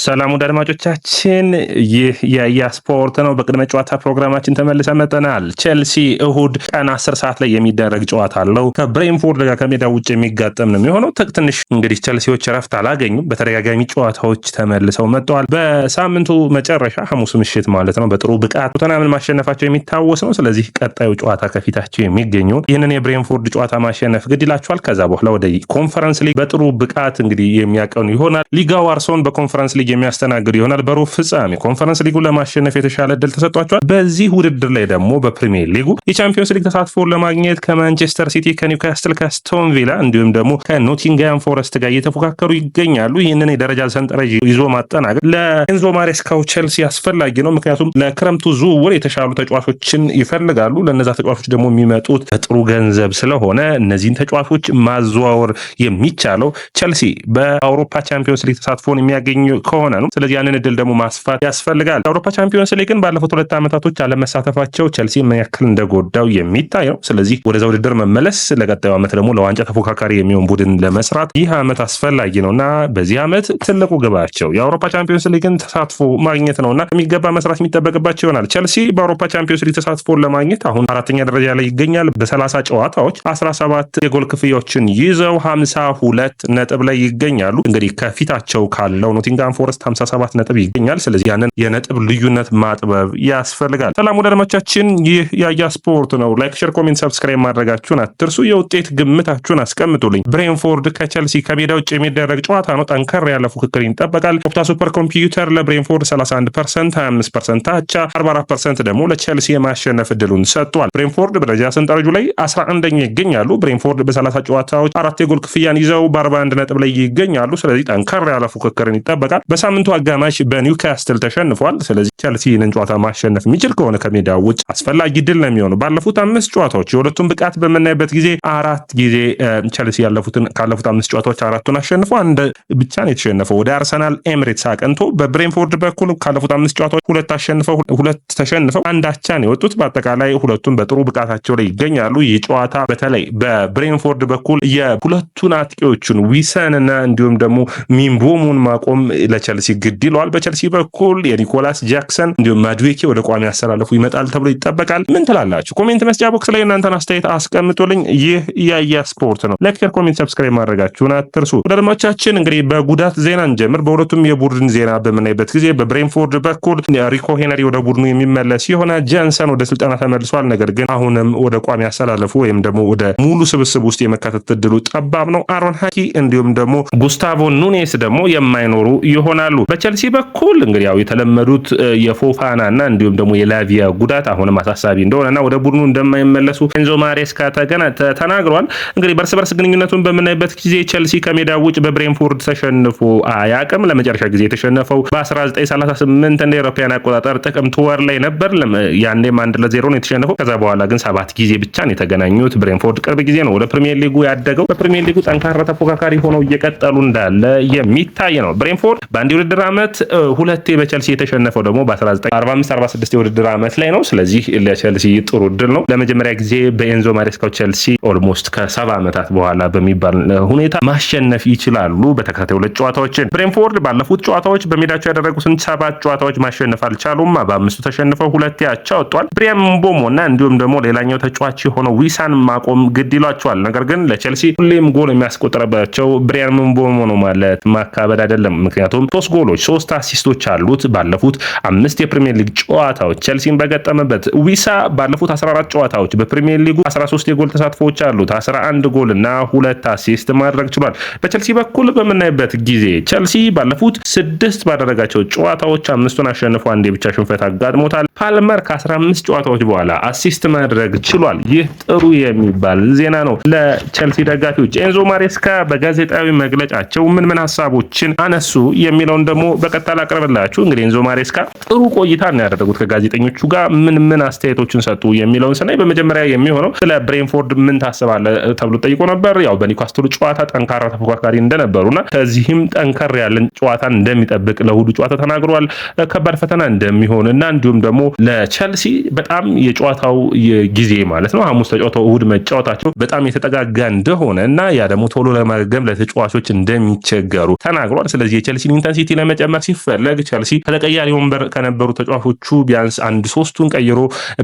ሰላም ወደ አድማጮቻችን ይህ የስፖርት ነው። በቅድመ ጨዋታ ፕሮግራማችን ተመልሰን መጥተናል። ቼልሲ እሁድ ቀን 10 ሰዓት ላይ የሚደረግ ጨዋታ አለው ከብሬንፎርድ ጋር ከሜዳ ውጭ የሚጋጠም ነው የሚሆነው። ትንሽ እንግዲህ ቼልሲዎች ረፍት አላገኙም። በተደጋጋሚ ጨዋታዎች ተመልሰው መጥተዋል። በሳምንቱ መጨረሻ ሐሙስ ምሽት ማለት ነው በጥሩ ብቃት ቶተንሃምን ማሸነፋቸው የሚታወስ ነው። ስለዚህ ቀጣዩ ጨዋታ ከፊታቸው የሚገኘው ይህንን የብሬንፎርድ ጨዋታ ማሸነፍ ግድ ይላቸዋል። ከዛ በኋላ ወደ ኮንፈረንስ ሊግ በጥሩ ብቃት እንግዲህ የሚያቀኑ ይሆናል። ሊጋ ዋርሶን በኮንፈረንስ ሊግ የሚያስተናግድ ይሆናል። በሩብ ፍጻሜ ኮንፈረንስ ሊጉ ለማሸነፍ የተሻለ እድል ተሰጥቷቸዋል። በዚህ ውድድር ላይ ደግሞ በፕሪሚየር ሊጉ የቻምፒዮንስ ሊግ ተሳትፎን ለማግኘት ከማንቸስተር ሲቲ፣ ከኒውካስትል፣ ከአስቶን ቪላ እንዲሁም ደግሞ ከኖቲንግሃም ፎረስት ጋር እየተፎካከሩ ይገኛሉ። ይህንን የደረጃ ሰንጠረዥ ይዞ ማጠናቀቅ ለኤንዞ ማሬስካው ቼልሲ አስፈላጊ ነው። ምክንያቱም ለክረምቱ ዝውውር የተሻሉ ተጫዋቾችን ይፈልጋሉ። ለነዛ ተጫዋቾች ደግሞ የሚመጡት በጥሩ ገንዘብ ስለሆነ እነዚህን ተጫዋቾች ማዘዋወር የሚቻለው ቼልሲ በአውሮፓ ቻምፒዮንስ ሊግ ተሳትፎን የሚያገኝ ከሆነ ነው። ስለዚህ ያንን እድል ደግሞ ማስፋት ያስፈልጋል። የአውሮፓ ቻምፒዮንስ ሊግን ባለፉት 2 ዓመታቶች አለመሳተፋቸው ቼልሲ ምን ያክል እንደጎዳው የሚታይ ነው። ስለዚህ ወደዛ ውድድር መመለስ ለቀጣዩ ዓመት ደግሞ ለዋንጫ ተፎካካሪ የሚሆን ቡድን ለመስራት ይህ ዓመት አስፈላጊ ነውና በዚህ ዓመት ትልቁ ግባቸው የአውሮፓ ቻምፒዮንስ ሊግን ተሳትፎ ማግኘት ነውና የሚገባ መስራት የሚጠበቅባቸው ይሆናል። ቼልሲ በአውሮፓ ቻምፒዮንስ ሊግ ተሳትፎን ለማግኘት አሁን 4ኛ ደረጃ ላይ ይገኛል። በ30 ጨዋታዎች 17 የጎል ክፍያዎችን ይዘው 52 ነጥብ ላይ ይገኛሉ። እንግዲህ ከፊታቸው ካለው ኖቲንግሃም ፎረስት 57 ነጥብ ይገኛል። ስለዚህ ያንን የነጥብ ልዩነት ማጥበብ ያስፈልጋል። ሰላም ወደ አድማጮቻችን፣ ይህ ያያ ስፖርት ነው። ላይክ፣ ሼር፣ ኮሜንት፣ ሰብስክራይብ ማድረጋችሁን አትርሱ። የውጤት ግምታችሁን አስቀምጡልኝ። ብሬንፎርድ ከቼልሲ ከሜዳ ውጭ የሚደረግ ጨዋታ ነው። ጠንከር ያለ ፉክክር ይጠበቃል። ኦፕታ ሱፐር ኮምፒውተር ለብሬንፎርድ 31%፣ 25% አቻ፣ 44% ደግሞ ለቼልሲ የማሸነፍ እድሉን ሰጥቷል። ብሬንፎርድ በደረጃ ሰንጠረዡ ላይ 11ኛ ይገኛሉ። ብሬንፎርድ በ30 ጨዋታዎች 4 የጎል ክፍያን ይዘው በ41 ነጥብ ላይ ይገኛሉ። ስለዚህ ጠንከር ያለ ፉክክርን ይጠበቃል። በሳምንቱ አጋማሽ በኒውካስትል ተሸንፏል። ስለዚህ ቼልሲ ይህንን ጨዋታ ማሸነፍ የሚችል ከሆነ ከሜዳ ውጭ አስፈላጊ ድል ነው የሚሆነው። ባለፉት 5 ጨዋታዎች የሁለቱም ብቃት በምናይበት ጊዜ 4 ጊዜ ቼልሲ ካለፉት 5 ጨዋታዎች 4ቱን አሸንፎ አንድ ብቻ ነው የተሸነፈው። ወደ አርሰናል ኤምሬትስ አቅንቶ በብሬንፎርድ በኩል ካለፉት 5 ጨዋታዎች 2 አሸንፈው 2 ተሸንፈው አንድ አቻ ነው የወጡት። በአጠቃላይ ሁለቱም በጥሩ ብቃታቸው ላይ ይገኛሉ። ይህ ጨዋታ በተለይ በብሬንፎርድ በኩል የሁለቱን አጥቂዎቹን ዊሰን እና እንዲሁም ደግሞ ሚንቦሙን ማቆም ለቼልሲ ግድ ይለዋል። በቼልሲ በኩል የኒኮላስ ጃክሰን እንዲሁም ማድዌኬ ወደ ቋሚ ያሰላለፉ ይመጣል ተብሎ ይጠበቃል። ምን ትላላችሁ? ኮሜንት መስጫ ቦክስ ላይ እናንተን አስተያየት አስቀምጡልኝ። ይህ ያያ ስፖርት ነው። ላይክ፣ ሼር፣ ኮሜንት፣ ሰብስክራይብ ማድረጋችሁን አትርሱ። ወደ አድማጮቻችን እንግዲህ በጉዳት ዜና እንጀምር። በሁለቱም የቡድን ዜና በምናይበት ጊዜ በብሬንፎርድ በኩል ሪኮ ሄነሪ ወደ ቡድኑ የሚመለስ የሆነ ጀንሰን ወደ ስልጠና ተመልሷል። ነገር ግን አሁንም ወደ ቋሚ ያሰላለፉ ወይም ደግሞ ወደ ሙሉ ስብስብ ውስጥ የመካተት እድሉ ጠባብ ነው። አሮን ሃኪ እንዲሁም ደግሞ ጉስታቮ ኑኔስ ደግሞ የማይኖሩ ይሆናሉ። በቼልሲ በኩል እንግዲህ ያው የተለመዱት የፎፋና እና እንዲሁም ደግሞ የላቪያ ጉዳት አሁንም አሳሳቢ እንደሆነና ወደ ቡድኑ እንደማይመለሱ ኤንዞ ማሬስካ ተናግሯል። እንግዲህ በርስ በርስ ግንኙነቱን በምናይበት ጊዜ ቼልሲ ከሜዳ ውጭ በብሬንፎርድ ተሸንፎ አያውቅም። ለመጨረሻ ጊዜ የተሸነፈው በ1938 እንደ አውሮፓውያን አቆጣጠር ጥቅምት ወር ላይ ነበር። ያኔም 1-0 ነው የተሸነፈው። ከዛ በኋላ ግን 7 ጊዜ ብቻ ነው የተገናኙት። ብሬንፎርድ ቅርብ ጊዜ ነው ወደ ፕሪሚየር ሊጉ ያደገው። በፕሪሚየር ሊጉ ጠንካራ ተፎካካሪ ሆነው እየቀጠሉ እንዳለ የሚታይ ነው። ብሬንፎርድ በአንድ የውድድር ዓመት 2 በቼልሲ የተሸነፈው ደግሞ በ1945-46 የውድድር ዓመት ላይ ነው። ስለዚህ ለቼልሲ ጥሩ ድል ነው። ለመጀመሪያ ጊዜ በኤንዞ ማሬስካው ቼልሲ ኦልሞስት ከ70 ዓመታት በኋላ በሚባል ሁኔታ ማሸነፍ ይችላሉ በተከታታይ 2 ጨዋታዎችን። ብሬንፎርድ ባለፉት ጨዋታዎች በሜዳቸው ያደረጉትን 7 ጨዋታዎች ማሸነፍ አልቻሉም። በ5ቱ ተሸንፈው 2 ያቻ ወጥቷል። ብሪያን ምቦሞ እና እንዲሁም ደግሞ ሌላኛው ተጫዋች የሆነው ዊሳን ማቆም ግድ ይሏቸዋል። ነገር ግን ለቼልሲ ሁሌም ጎል የሚያስቆጥረባቸው ብሪያን ምቦሞ ነው ማለት ማካበድ አይደለም። ምክንያቱም 3 ጎሎች 3 አሲስቶች አሉት ባለፉት 5 የፕሪሚየር ሊግ ጨዋታዎች ቼልሲን በገጠመበት። ዊሳ ባለፉት 14 ጨዋታዎች በፕሪሚየር ሊጉ 13 የጎል ተሳትፎዎች አሉት። 11 ጎል እና 2 አሲስት ማድረግ ችሏል። በቼልሲ በኩል በምናይበት ጊዜ ቼልሲ ባለፉት 6 ባደረጋቸው ጨዋታዎች 5ቱን አሸንፎ አንዴ ብቻ ሽንፈት አጋጥሞታል። ፓልመር ከ15 ጨዋታዎች በኋላ አሲስት ማድረግ ችሏል። ይህ ጥሩ የሚባል ዜና ነው ለቼልሲ ደጋፊዎች። ኤንዞ ማሬስካ በጋዜጣዊ መግለጫቸው ምን ሀሳቦችን አነሱ የሚለውን ደግሞ በቀጣይ አቀርብላችሁ። እንግዲህ ኤንዞ ማሬስካ ጥሩ ቆይታ ነው ያደረጉት ከጋዜጠኞቹ ጋር። ምን አስተያየቶችን ሰጡ የሚለውን ስናይ በመጀመሪያ የሚሆነው ስለ ብሬንፎርድ ምን ታስባለህ ተብሎ ጠይቆ ነበር። ያው በኒውካስትሉ ጨዋታ ጠንካራ ተፎካካሪ እንደነበሩና ከዚህም ጠንከር ያለን ጨዋታን እንደሚጠብቅ ለእሁዱ ጨዋታ ተናግሯል። ከባድ ፈተና እንደሚሆንና እንዲሁም ደግሞ ለቼልሲ በጣም የጨዋታው ጊዜ ማለት ነው ሐሙስ ተጫውተው እሁድ መጫወታቸው በጣም የተጠጋጋ እንደሆነ እና ያ ደግሞ ቶሎ ለማገገም ለተጫዋቾች እንደሚቸገሩ ተናግሯል። ስለዚህ የቼልሲን ኢንተንሲቲ ኢንተንሲቲ ለመጨመር ሲፈለግ ቸልሲ ከተቀያሪ ወንበር ከነበሩ ተጫዋቾቹ ቢያንስ አንድ ሶስቱን ቀይሮ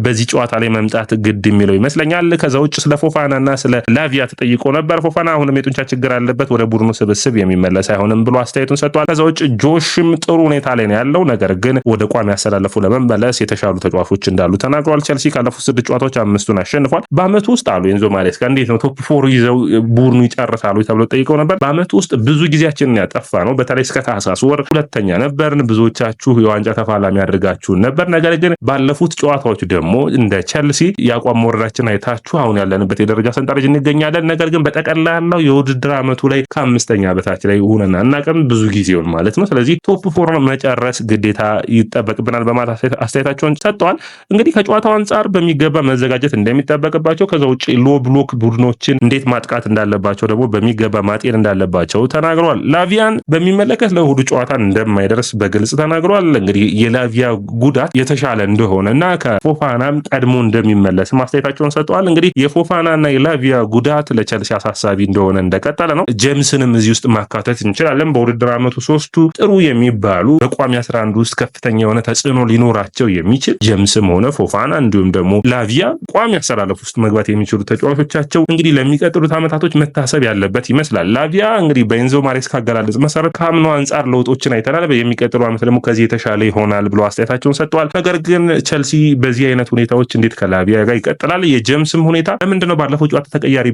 በዚህ ጨዋታ ላይ መምጣት ግድ የሚለው ይመስለኛል። ከዛ ውጭ ስለ ፎፋናና ስለ ላቪያ ተጠይቆ ነበር። ፎፋና አሁንም የጡንቻ ችግር አለበት፣ ወደ ቡድኑ ስብስብ የሚመለስ አይሆንም ብሎ አስተያየቱን ሰጥቷል። ከዛ ውጭ ጆሽም ጥሩ ሁኔታ ላይ ነው ያለው፣ ነገር ግን ወደ ቋሚ ያሰላለፉ ለመመለስ የተሻሉ ተጫዋቾች እንዳሉ ተናግሯል። ቸልሲ ካለፉት 6 ጨዋታዎች 5ቱን አሸንፏል። በአመቱ ውስጥ አሉ ኤንዞ ማሬስካ እንዴት ነው ቶፕ 4 ይዘው ቡድኑ ይጨርሳሉ ተብሎ ጠይቀው ነበር። በአመቱ ውስጥ ብዙ ጊዜያችንን ያጠፋ ነው። በተለይ እስከ ታህሳስ ወር ሁለተኛ ነበርን። ብዙዎቻችሁ የዋንጫ ተፋላሚ አድርጋችሁን ነበር። ነገር ግን ባለፉት ጨዋታዎች ደግሞ እንደ ቸልሲ የአቋም መውረዳችን አይታችሁ አሁን ያለንበት የደረጃ ሰንጠረዥ እንገኛለን። ነገር ግን በጠቅላላው የውድድር አመቱ ላይ ከ5ኛ በታች ላይ ሆነና እናቀም ብዙ ጊዜውን ማለት ነው። ስለዚህ ቶፕ 4 መጨረስ ግዴታ ይጠበቅብናል በማለት አስተያየታቸውን ሰጥተዋል። እንግዲህ ከጨዋታው አንጻር በሚገባ መዘጋጀት እንደሚጠበቅባቸው፣ ከዛ ውጪ ሎ ብሎክ ቡድኖችን እንዴት ማጥቃት እንዳለባቸው ደግሞ በሚገባ ማጤን እንዳለባቸው ተናግረዋል። ላቪያን በሚመለከት ለእሁዱ ጨዋታን እንደማይደርስ በግልጽ ተናግረዋል። እንግዲህ የላቪያ ጉዳት የተሻለ እንደሆነና ከፎፋናም ቀድሞ እንደሚመለስ ማስተያየታቸውን ሰጥተዋል። እንግዲህ የፎፋናና የላቪያ ጉዳት ለቸልሲ አሳሳቢ እንደሆነ እንደቀጠለ ነው። ጄምስንም እዚህ ውስጥ ማካተት እንችላለን። በውድድር አመቱ 3ቱ ጥሩ የሚባሉ በቋሚ 11 ውስጥ ከፍተኛ የሆነ ተጽዕኖ ሊኖራቸው የሚችል ጄምስም ሆነ ፎፋና እንዲሁም ደግሞ ላቪያ ቋሚ አሰላለፍ ውስጥ መግባት የሚችሉ ተጫዋቾቻቸው እንግዲህ ለሚቀጥሉት አመታቶች መታሰብ ያለበት ይመስላል። ላቪያ እንግዲህ በኤንዞ ማሬስካ አገላለጽ መሰረት ከአምኖ አንጻር ለውጦችን አይተናል፣ የሚቀጥሉ አመት ደግሞ ከዚህ የተሻለ ይሆናል ብሎ አስተያየታቸውን ሰጥተዋል። ነገር ግን ቸልሲ በዚህ አይነት ሁኔታዎች እንዴት ከላቪያ ጋር ይቀጥላል? የጄምስም ሁኔታ ለምንድነው ባለፈው ጨዋታ ተቀያሪ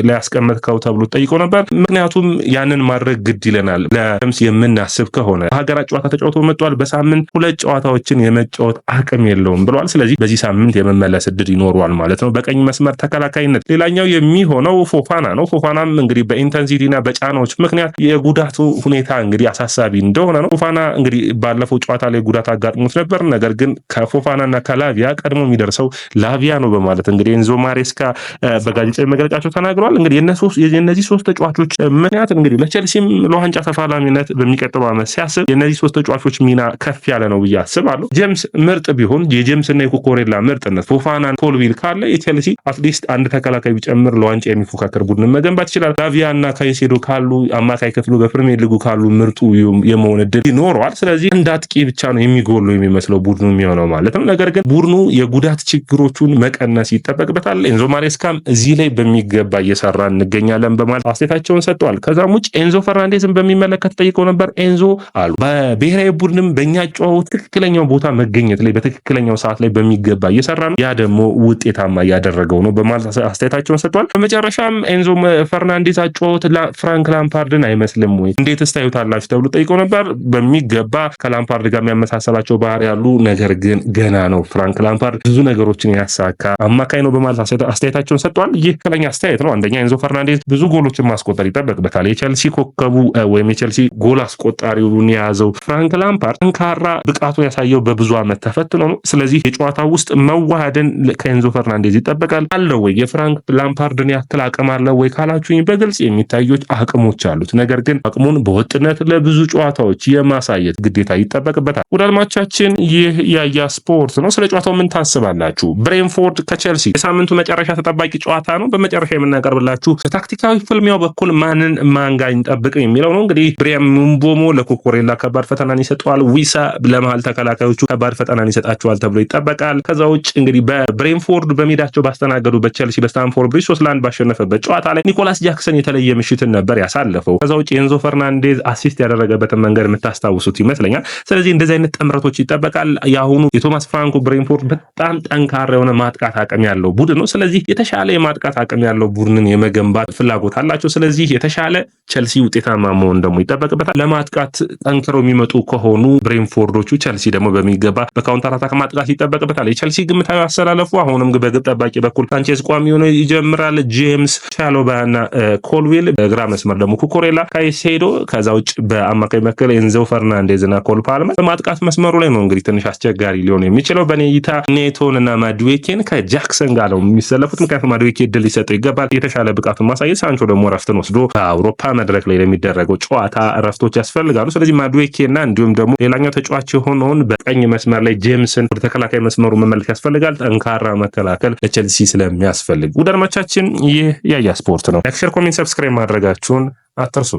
ላይ ያስቀመጥከው ተብሎ ጠይቀው ነበር። ምክንያቱም ያንን ማድረግ ግድ ይለናል ለጄምስ የምናስብ ከሆነ ሀገራት ጨዋታ ተጫውቶ መጥቷል። በሳምንት 2 ጨዋታዎችን የመጫወት አቅም የለውም ብሏል። ስለዚህ በዚህ ሳምንት የመመለስ እድል ይኖረዋል ማለት ነው በቀኝ መስመር ተከላካይነት። ሌላኛው የሚሆነው ፎፋና ነው። ፎፋናም እንግዲህ በኢንተንሲቲና በጫናዎች ምክንያት የጉዳቱ ሁኔታ እንግዲህ አሳሳቢ እንደሆነ ነው። ፎፋና እንግዲህ ባለፈው ጨዋታ ላይ ጉዳት አጋጥሞት ነበር። ነገር ግን ከፎፋናና ከላቪያ ቀድሞ የሚደርሰው ላቪያ ነው በማለት እንግዲህ ኤንዞ ማሬስካ በጋዜጣዊ መግለጫቸው ተናግረዋል። እንግዲህ የነዚህ 3 ተጫዋቾች ምክንያት እንግዲህ ለቸልሲም ለዋንጫ ተፋላሚነት በሚቀጥለው ዓመት ሲያስብ የነዚህ 3 ተጫዋቾች ሚና ከፍ ያለ ነው ብዬ አስባለሁ። ጄምስ ምርጥ ቢሆን የጄምስና የኩኮሬላ ምርጥነት ፎፋናን ኮልዊል ካለ የቸልሲ አትሊስት አንድ ተከላካይ ቢጨምር ለዋንጫ የሚፎካከር ቡድን መገንባት ይችላል። ላቪያና ካይሴዶ ካሉ አማካይ ክፍሉ በፕሪሚየር ሊጉ ካሉ ምርጡ የመሆን እድል ይኖረዋል። ስለዚህ እንደ አጥቂ ብቻ ነው የሚጎለው የሚመስለው ቡድኑ የሚሆነው ማለት ነው። ነገር ግን ቡድኑ የጉዳት ችግሮቹን መቀነስ ይጠበቅበታል። ኤንዞ ማሬስካም እዚህ ላይ በሚገባ እየሰራ እንገኛለን በማለት አስተያየታቸውን ሰጥተዋል። ከዛም ውጭ ኤንዞ ፈርናንዴዝን በሚመለከት ጠይቀው ነበር። ኤንዞ አሉ በብሔራዊ ቡድንም በእኛ ጨዋታ ትክክለኛው ቦታ መገኘት ላይ በትክክለኛው ሰዓት ላይ በሚገባ እየሰራ ነው፣ ያ ደግሞ ውጤታማ እያደረገው ነው በማለት አስተያየታቸውን ሰጥተዋል። በመጨረሻም ኤንዞ ፈርናንዴዝ አጨዋወት ፍራንክ ላምፓርድን አይመስልም ወይ እንዴት ታዩታላችሁ ተብሎ ጠይቀው ነበር። በሚገባ ከላምፓርድ ጋር የሚያመሳሰላቸው ባህሪ ያሉ፣ ነገር ግን ገና ነው ፍራንክ ላምፓርድ ብዙ ነገሮችን ያሳካ አማካይ ነው በማለት አስተያየታቸውን ሰጥተዋል። ይህ ትክክለኛ አስተያየት ነው። አንደኛ ኤንዞ ፈርናንዴዝ ብዙ ጎሎችን ማስቆጠር ይጠበቅበታል። የቸልሲ ኮከቡ ወይም የቸልሲ ጎል አስቆጣሪውን የያዘው ፍራንክ ላምፓርድ ጠንካራ ብቃቱን ያሳየው በብዙ ዓመት ተፈትኖ ነው። ስለዚህ የጨዋታ ውስጥ መዋሃድን ከኤንዞ ፈርናንዴዝ ይጠበቃል። አለው ወይ የፍራንክ ላምፓርድን ያክል አቅም አለው ወይ ካላችሁኝ በግልጽ የሚታዩት አቅሞች አሉት። ነገር ግን አቅሙን በወጥነት ለብዙ ጨዋታዎች የማሳየት ግዴታ ይጠበቅበታል። ወደ አድማጮቻችን ይህ ያያ ስፖርት ነው። ስለ ጨዋታው ምን ታስባላችሁ? ብሬንፎርድ ከቸልሲ የሳምንቱ መጨረሻ ተጠባቂ ጨዋታ ነው። በመጨረሻ የምናቀርብላችሁ በታክቲካዊ ፍልሚያው በኩል ማን ጋር እንጠብቅ የሚለው ነው። እንግዲህ ብሪያም ምቦሞ ለኮኮሬላ ከባድ ፈተናን ይሰጠዋል። ዊሳ ለመሃል ተከላካዮቹ ከባድ ፈተናን ይሰጣቸዋል ተብሎ ይጠበቃል። ከዛ ውጭ እንግዲህ በብሬንፎርድ በሜዳቸው ባስተናገዱ በቸልሲ በስታንፎርድ ብሪጅ 3-1 ባሸነፈበት ጨዋታ ላይ ኒኮላስ ጃክሰን የተለየ ምሽትን ነበር ያሳለፈው። ከዛ ውጭ ኤንዞ ፈርናንዴዝ አሲስት ያደረገበትን መንገድ የምታስታውሱት ይመስለኛል። ስለዚህ እንደዚህ አይነት ጥምረቶች ይጠበቃል። የአሁኑ የቶማስ ፍራንኮ ብሬንፎርድ በጣም ጠንካራ የሆነ ማጥቃት አቅም ያለው ቡድን ነው። ስለዚህ የተሻለ የማጥቃት አቅም ያለው ቡድንን የመገንባት ፍላጎት አላቸው። ስለዚህ የተሻለ ቸልሲ ውጤታማ መሆን ደግሞ ይጠበቅበታል። ለማጥቃት ጠንክረው የሚመጡ ከሆኑ ብሬንፎርዶቹ ቸልሲ ደግሞ በሚገባ በካውንተር አታክ ማጥቃት ይጠበቅበታል። የቸልሲ ግምታዊ አሰላለፉ አሁንም በግብ ጠባቂ በኩል ሳንቼዝ ቋሚ ሆኖ ይጀምራል። ጄምስ፣ ቻሎባና ኮልዊል፣ በግራ መስመር ደግሞ ኩኮሬላ፣ ካይሴዶ፣ ከዛ ውጭ በአማካይ መካከል ኤንዞ ፈርናንዴዝ እና ኮል ፓልመር። በማጥቃት መስመሩ ላይ ነው እንግዲህ ትንሽ አስቸጋሪ ሊሆን የሚችለው። በኔ እይታ ኔቶን እና ማድዌኬን ከጃክሰን ጋር ነው የሚሰለፉት። ምክንያቱም ማድዌኬ ድል ሊሰጠው ይገባል የተሻለ ብቃቱን ማሳየት። ሳንቾ ደግሞ ረፍትን ወስዶ በአውሮፓ መድረክ ላይ ለሚደረገው ጨዋታ ረፍቶች ያስፈልጋሉ። ስለዚህ ማድዌኬና እንዲሁም ደግሞ ሌላኛው ተጫዋች የሆነውን በቀኝ መስመር ላይ ጄምስን ወደ ተከላካይ መስመሩ መመለስ ያስፈልጋል። ጠንካራ መከላከል ለቸልሲ ስለሚያስፈልግ ውድ አድማጮቻችን ይህ ያያ ስፖርት ነው። ላይክ፣ ሼር፣ ኮሜንት፣ ሰብስክራይብ ማድረጋችሁን አትርሱ።